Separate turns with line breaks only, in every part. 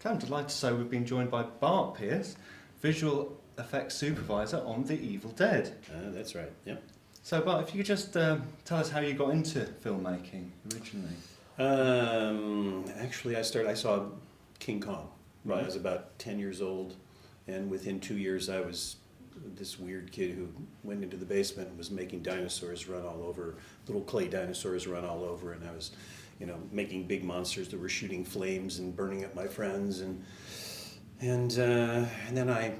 Okay, I'm delighted to say we've been joined by Bart Pierce, visual effects supervisor on The Evil Dead.
That's right, yep.
So Bart, if you could just tell us how you got into filmmaking originally.
Actually, I saw King Kong when
Right.
I was about 10 years old, and within 2 years I was this weird kid who went into the basement and was making dinosaurs run all over, little clay dinosaurs run all over, and I was, making big monsters that were shooting flames and burning up my friends, and then I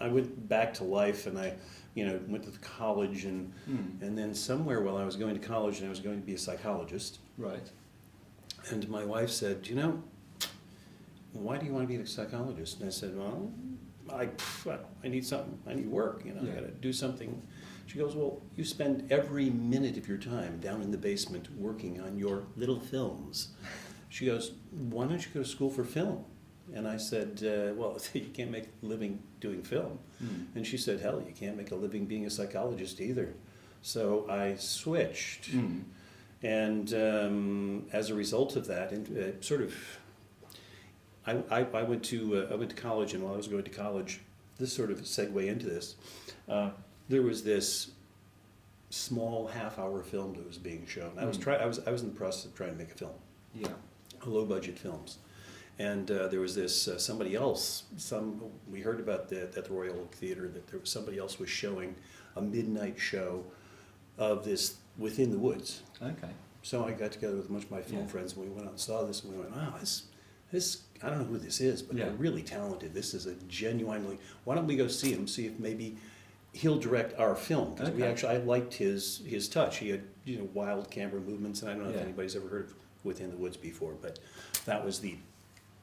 went back to life, and I went to college, and then somewhere while I was going to college, and I was going to be a psychologist,
Right.
and my wife said, why do you want to be a psychologist? And I said, well, I need something. I need work. I got to do something. She goes, well, you spend every minute of your time down in the basement working on your little films. She goes, why don't you go to school for film? And I said, well, you can't make a living doing film. And she said, hell, you can't make a living being a psychologist either. So I switched. And as a result of that, I went to college, and while I was going to college, this sort of segue into this. There was this small half-hour film that was being shown. I was in the process of trying to make a film.
Yeah.
Low-budget films, and there was this somebody else. We heard about at the Royal Oak Theatre that there was somebody else was showing a midnight show of this Within the Woods.
Okay.
So I got together with a bunch of my film friends, and we went out and saw this, and we went, wow, this I don't know who this is, but they're really talented. This is a genuinely, why don't we go see him, see if maybe he'll direct our film. Because I liked his touch. He had, wild camera movements, and I don't know if anybody's ever heard of Within the Woods before, but that was the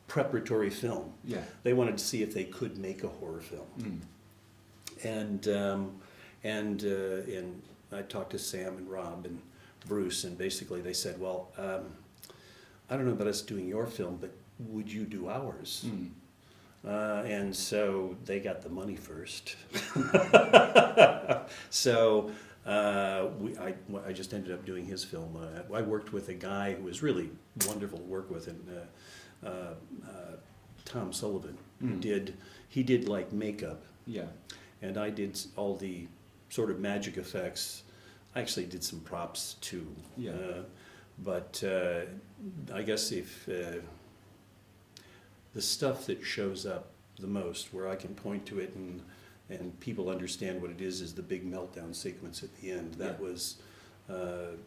preparatory film.
Yeah.
They wanted to see if they could make a horror film. And I talked to Sam and Rob and Bruce, and basically they said, well, I don't know about us doing your film, but would you do ours? And so they got the money first. So I just ended up doing his film. I worked with a guy who was really wonderful to work with, and Tom Sullivan. He did like makeup.
Yeah.
And I did all the sort of magic effects. I actually did some props too.
Yeah.
But I guess if the stuff that shows up the most, where I can point to it and people understand what it is the big meltdown sequence at the end. That was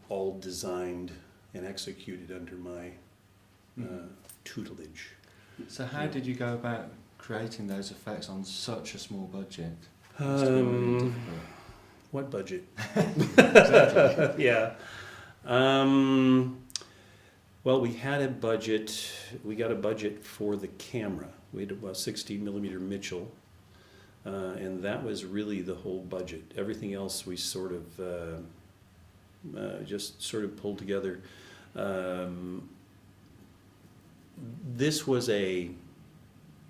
all designed and executed under my tutelage.
So how did you go about creating those effects on such a small budget?
What budget?
Exactly.
Yeah. Well, we had a budget. We got a budget for the camera. We had a 60 millimeter Mitchell, and that was really the whole budget. Everything else we sort of just sort of pulled together. This was I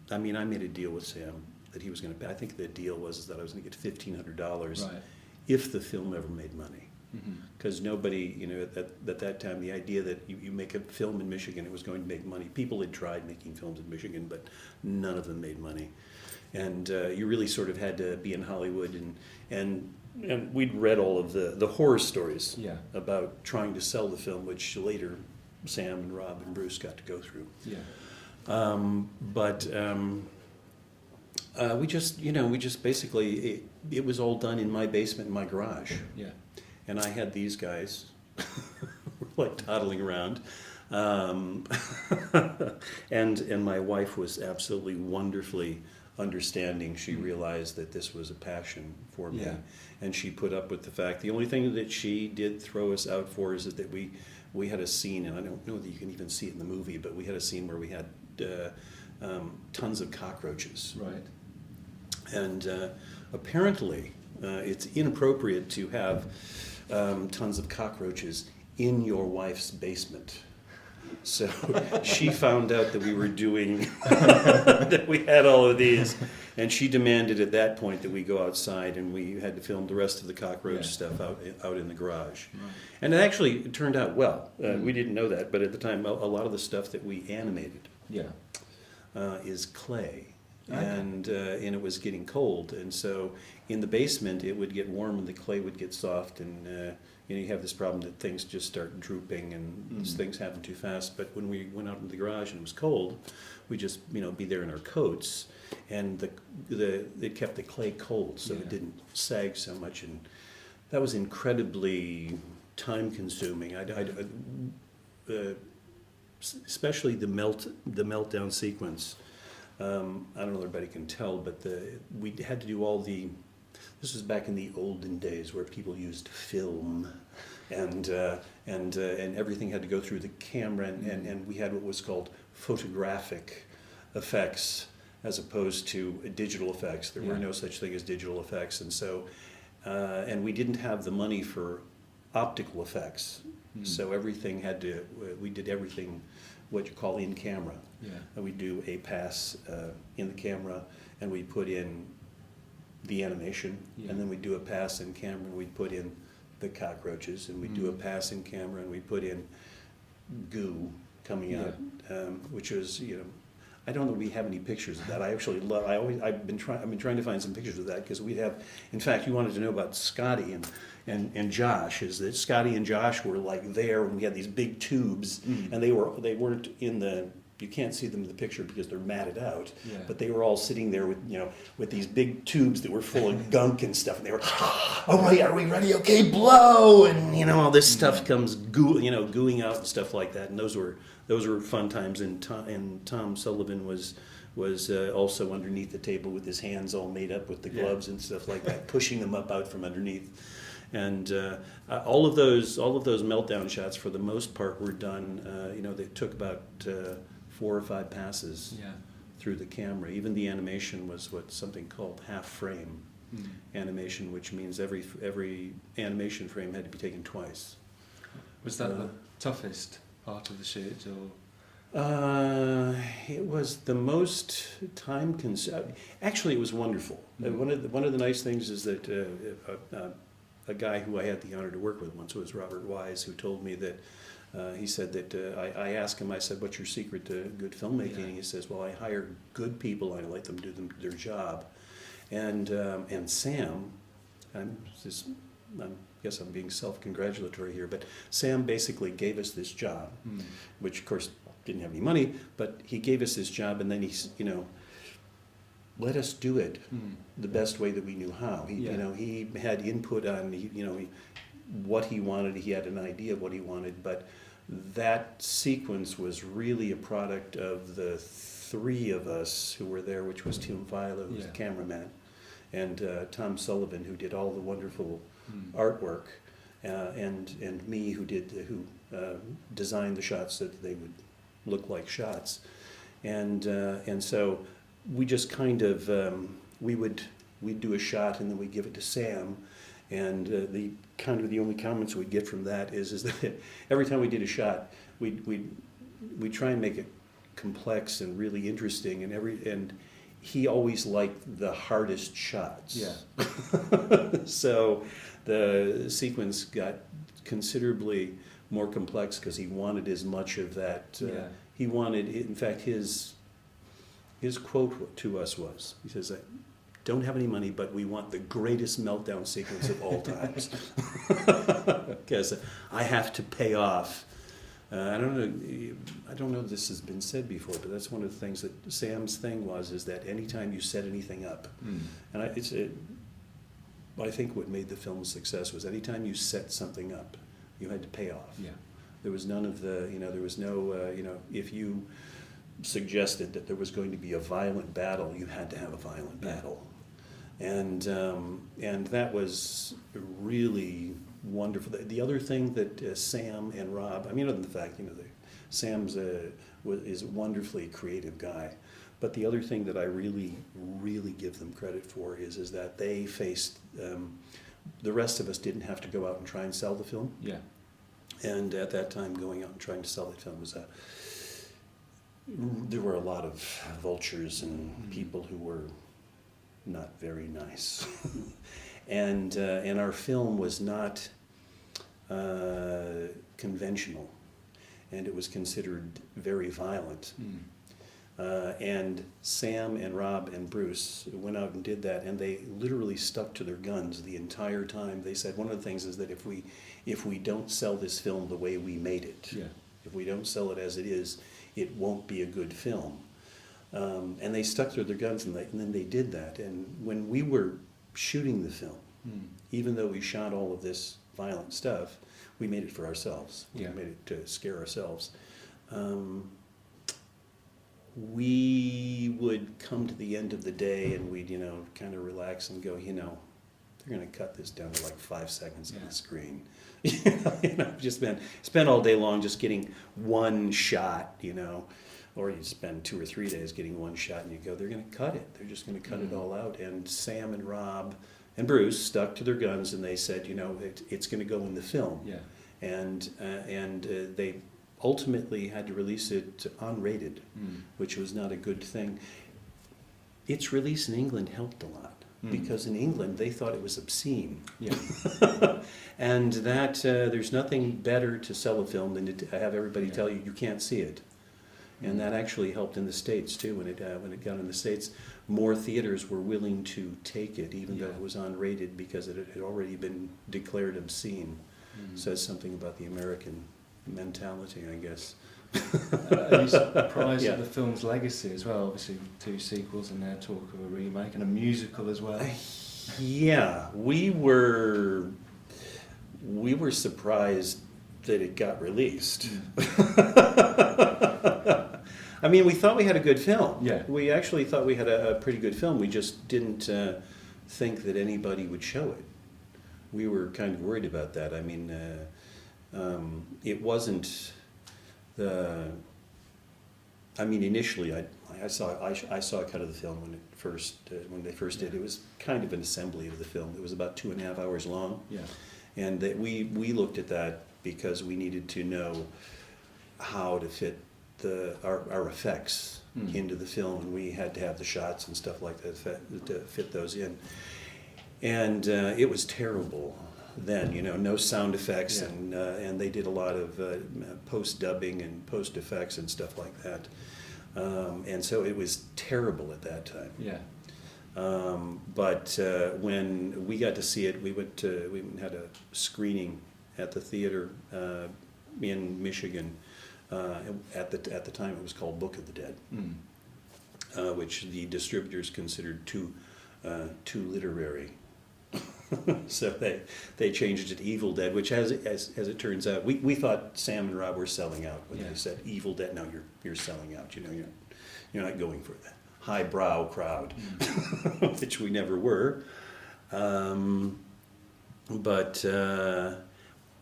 made a deal with Sam that he was going to pay. I think the deal was that I was going to get $1,500
Right.
if the film ever made money. Because nobody, at that time, the idea that you make a film in Michigan, it was going to make money. People had tried making films in Michigan, but none of them made money. And you really sort of had to be in Hollywood, and we'd read all of the horror stories about trying to sell the film, which later Sam and Rob and Bruce got to go through.
Yeah.
We just basically, it was all done in my basement in my garage.
Yeah.
And I had these guys like toddling around. And my wife was absolutely wonderfully understanding. She realized that this was a passion for me.
Yeah.
And she put up with the fact. The only thing that she did throw us out for is that we had a scene, and I don't know that you can even see it in the movie, but we had a scene where we had tons of cockroaches.
Right.
And apparently it's inappropriate to have tons of cockroaches in your wife's basement. So she found out that we were doing, that we had all of these, and she demanded at that point that we go outside, and we had to film the rest of the cockroach stuff out in the garage.
Right.
And it actually turned out well. We didn't know that, but at the time, a lot of the stuff that we animated
Yeah.
Is clay.
Okay.
And it was getting cold, and so in the basement it would get warm and the clay would get soft, and you have this problem that things just start drooping and things happen too fast. But when we went out into the garage and it was cold, we just be there in our coats, and it kept the clay cold, so it didn't sag so much, and that was incredibly time consuming. Especially the meltdown sequence. I don't know if everybody can tell, but we had to do all the. This was back in the olden days where people used film, and everything had to go through the camera, and we had what was called photographic effects as opposed to digital effects. There were no such thing as digital effects, and so and we didn't have the money for optical effects, so everything had to. We did everything what you call in camera.
Yeah.
And we do a pass in the camera, and we put in the animation, and then we do a pass in camera, and we put in the cockroaches, and we do a pass in camera, and we put in goo coming out, which was I don't know if we have any pictures of that. I actually love. I've been trying to find some pictures of that, because we have. In fact, you wanted to know about Scotty and Josh. Is that Scotty and Josh were like there when we had these big tubes, and they weren't in the. You can't see them in the picture because they're matted out. Yeah. But they were all sitting there with these big tubes that were full of gunk and stuff, and they were, all right, are we ready? Okay, blow, and all this stuff comes gooing out and stuff like that. And those were fun times. And Tom Sullivan was also underneath the table with his hands all made up with the gloves and stuff like that, pushing them up out from underneath. And all of those meltdown shots, for the most part, were done. They took about 4 or 5 passes through the camera. Even the animation was something called half frame animation, which means every animation frame had to be taken twice.
Was that the toughest part of the shoot, or?
It was the most time consuming. Actually, it was wonderful. One of the nice things is that a guy who I had the honor to work with once was Robert Wise, who told me that he said that I asked him, I said, what's your secret to good filmmaking? And he says, well, I hire good people, I let them do their job. And Sam, I guess I'm being self-congratulatory here, but Sam basically gave us this job, which of course didn't have any money, but he gave us this job, and then he let us do it the best way that we knew how. He had input on what he wanted. He had an idea of what he wanted, but that sequence was really a product of the 3 of us who were there, which was Tim Philo, who was the cameraman, and Tom Sullivan, who did all the wonderful artwork, and me, who designed the shots so that they would look like shots, and so we just kind of we'd do a shot, and then we'd give it to Sam, and the only comments we'd get from that is that every time we did a shot, we'd try and make it complex and really interesting, and he always liked the hardest shots. Yeah. So the sequence got considerably more complex because he wanted as much of that. He wanted, in fact, his quote to us was, he says, don't have any money, but we want the greatest meltdown sequence of all times. Because I have to pay off. I don't know if this has been said before, but that's one of the things that Sam's thing is that anytime you set anything up, and I think what made the film a success was anytime you set something up, you had to pay off. Yeah. There was none of the, there was no, if you suggested that there was going to be a violent battle, you had to have a violent battle. And that was really wonderful. The other thing that Sam and Rob, other than the fact, Sam's is a wonderfully creative guy, but the other thing that I really, really give them credit for is that they faced, the rest of us didn't have to go out and try and sell the film. Yeah. And at that time, going out and trying to sell the film was there were a lot of vultures and people who were not very nice. And our film was not conventional, and it was considered very violent. And Sam and Rob and Bruce went out and did that, and they literally stuck to their guns the entire time. They said one of the things is that if we don't sell this film the way we made it, if we don't sell it as it is, it won't be a good film. And they stuck to their guns, and then they did that. And when we were shooting the film, even though we shot all of this violent stuff, we made it for ourselves. We made it to scare ourselves. We would come to the end of the day and we'd, kind of relax and go, they're going to cut this down to like 5 seconds on the screen. Just spend all day long just getting one shot, or you spend 2 or 3 days getting one shot and you go, they're going to cut it. They're just going to cut it all out. And Sam and Rob and Bruce stuck to their guns and they said, it's going to go in the film.
Yeah.
And they ultimately had to release it unrated, which was not a good thing. Its release in England helped a lot, because in England they thought it was obscene.
Yeah.
And that there's nothing better to sell a film than to have everybody tell you can't see it. And that actually helped in the States too. When it got in the States, more theaters were willing to take it, even though it was unrated, because it had already been declared obscene. Says something about the American mentality, I guess.
Are you surprised at the film's legacy as well? Obviously, 2 sequels and now talk of a remake and a musical as well.
Yeah, we were surprised that it got released. I mean, we thought we had a good film.
Yeah.
We actually thought we had a pretty good film. We just didn't think that anybody would show it. We were kind of worried about that. I mean, it wasn't the. I mean, initially, I saw a cut of the film when they first did. It was kind of an assembly of the film. It was about 2.5 hours long.
Yeah.
And we looked at that because we needed to know how to fit our effects into the film, and we had to have the shots and stuff like that to fit those in. And it was terrible then, no sound effects, and they did a lot of post-dubbing and post-effects and stuff like that. And so it was terrible at that time.
Yeah.
But when we got to see it, we had a screening at the theater in Michigan. At the time, it was called Book of the Dead, which the distributors considered too literary. So they changed it to Evil Dead, which as it turns out, we thought Sam and Rob were selling out when they said Evil Dead. No, you're selling out. You're not going for the highbrow crowd, which we never were. But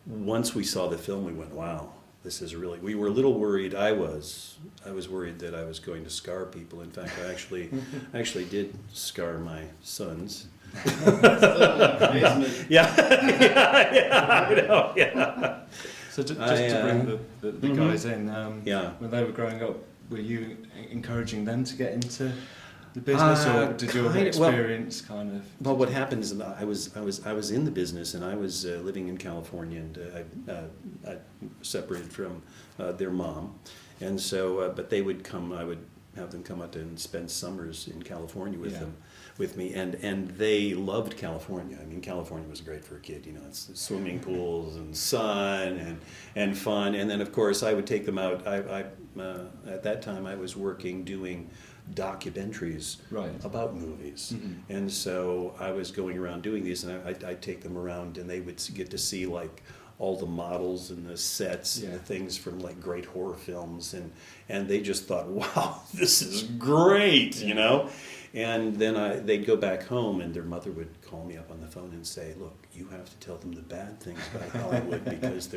once we saw the film, we went, wow. This is really. We were a little worried. I was worried that I was going to scar people. In fact, I actually did scar my sons. Yeah. I know. Yeah.
So just to bring the guys in, when they were growing up, were you encouraging them to get into the business, or did your experience kind of?
Well, what happened is that I was in the business, and I was living in California, and I separated from their mom, and so but they would come. I would have them come out and spend summers in California with me, and they loved California. I mean, California was great for a kid. It's swimming pools and sun and fun, and then of course I would take them out. I at that time I was working doing documentaries about movies, and so I was going around doing these, and I'd take them around, and they would get to see like all the models and the sets and the things from like great horror films, and they just thought, wow, this is great, And then they'd go back home, and their mother would call me up on the phone and say, look, you have to tell them the bad things about Hollywood because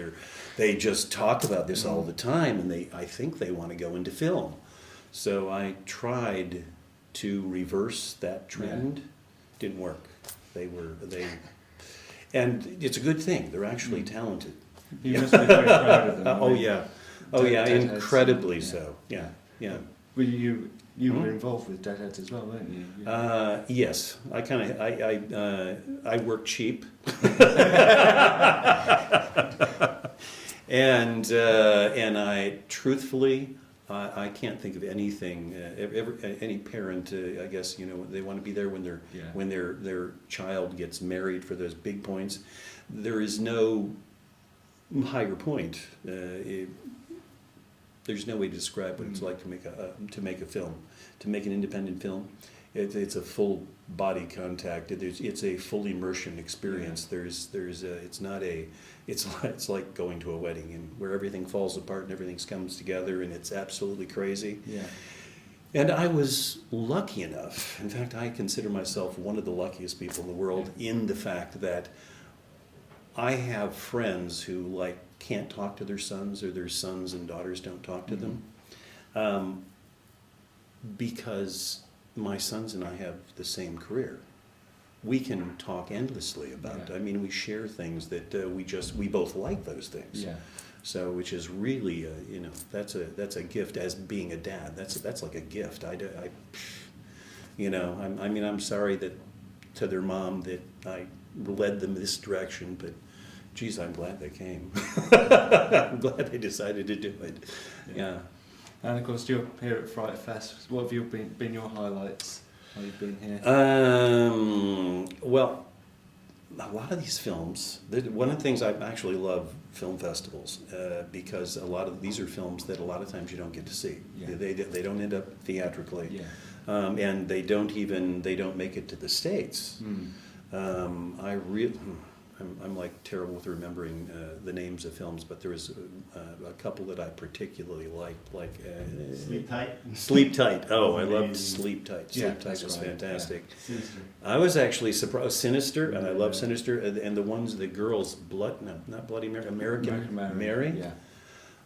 they just talk about this all the time, and I think they want to go into film. So I tried to reverse that trend. Didn't work. And it's a good thing. They're actually talented.
You must be very proud of them.
Oh yeah, incredibly so. Yeah.
Well, you were involved with Deadheads as well, weren't you?
Yes, I work cheap, and I truthfully I can't think of anything. Any parent, I guess, they want to be there when their child gets married for those big points. There is no higher point. There's no way to describe what it's like to make a film, to make an independent film. It's a full body contact. It's a full immersion experience. It's like going to a wedding, and where everything falls apart and everything comes together, and it's absolutely crazy.
Yeah.
And I was lucky enough. In fact, I consider myself one of the luckiest people in the world in the fact that I have friends who can't talk to their sons, or their sons and daughters don't talk to them, because my sons and I have the same career. We can talk endlessly about it. I mean, we share things that we both like those things. Yeah. So, which is really, that's a gift as being a dad. That's like a gift. I'm sorry to their mom that I led them this direction, but geez, I'm glad they came. I'm glad they decided to do it. Yeah.
And of course, you're here at FrightFest. What have been your highlights while you've been here?
Well, a lot of these films. One of the things I actually love film festivals because a lot of these are films that a lot of times you don't get to see. Yeah. They don't end up theatrically, and they don't make it to the States. I'm like terrible with remembering the names of films, but there was a couple that I particularly liked,
Sleep Tight.
Sleep Tight. Oh, I loved Sleep Tight. Sleep Tight was fantastic. Yeah.
Sinister.
I was actually surprised. Sinister, and I love Sinister, and the girls, not Bloody Mary, American Mary.
Yeah.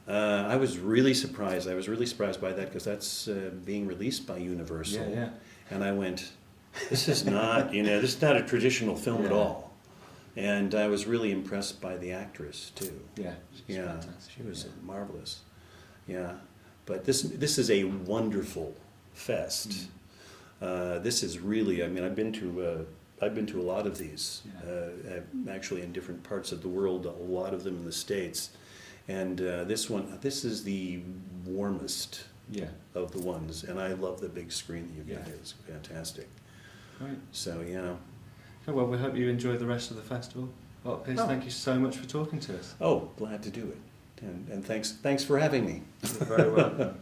I was really surprised. I was really surprised by that because that's being released by Universal.
Yeah.
And I went, this is not, this is not a traditional film at all. And I was really impressed by the actress too.
Yeah,
fantastic. She was marvelous. Yeah, but this is a wonderful fest. This is really. I mean, I've been to a lot of these. Actually, in different parts of the world. A lot of them in the States, and this is the warmest of the ones. And I love the big screen that you've got here. It's fantastic.
Right.
So yeah.
Oh, well, we hope you enjoy the rest of the festival. Bart Pierce, thank you so much for talking to us.
Oh, glad to do it. And thanks for having me.
You're very welcome.